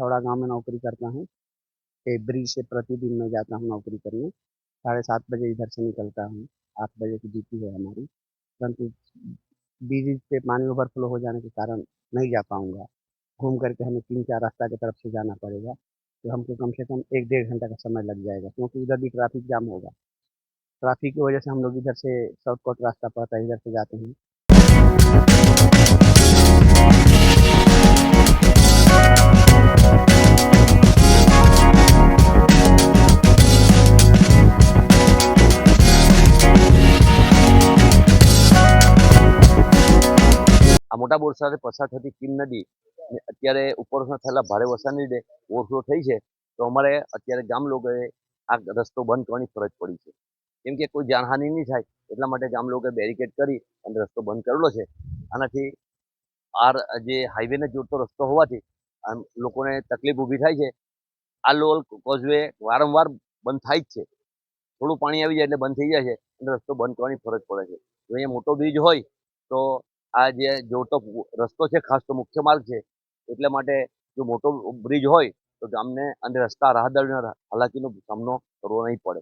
पिथौड़ा गांव में नौकरी करता हूँ। ब्रिज से प्रतिदिन मैं जाता हूँ नौकरी करने। 7:30 बजे इधर से निकलता हूँ। 8 बजे की ड्यूटी है हमारी। परंतु ब्रिज पे पानी ओवरफ्लो हो जाने के कारण नहीं जा पाऊंगा। घूम करके हमें 3-4 रास्ता की तरफ से जाना पड़ेगा, तो हमको कम से कम 1-1.5 घंटा का समय लग जाएगा, क्योंकि उधर भी ट्रैफिक जाम होगा। ट्रैफिक की वजह से हम लोग इधर से शॉर्टकट रास्ता पड़ता है, इधर से जाते हैं। આ મોટા બોર સાથે પસાર થતી કીમ નદી અત્યારે ઉપરથી થયેલા ભારે વરસાદને લીધે ઓવરફ્લો થઈ છે, તો અમારે અત્યારે ગામ લોકોએ આ રસ્તો બંધ કરવાની ફરજ પડી છે. કેમ કે કોઈ જાનહાનિ નહીં થાય એટલા માટે ગામ લોકોએ બેરિકેડ કરી અને રસ્તો બંધ કરેલો છે. આનાથી જે હાઈવેને જોડતો રસ્તો હોવાથી લોકોને તકલીફ ઊભી થાય છે. આ લોલ કોઝવે વારંવાર બંધ થાય જ છે. થોડું પાણી આવી જાય એટલે બંધ થઈ જાય છે અને રસ્તો બંધ કરવાની ફરજ પડે છે. જો અહીંયા મોટો બ્રિજ હોય તો આ જે જોડતો રસ્તો છે, ખાસ તો મુખ્ય માર્ગ છે, એટલા માટે જો મોટો બ્રિજ હોય તો ગામને અને રસ્તા રાહદારીઓને હાલાકીનો સામનો કરવો નહીં પડે.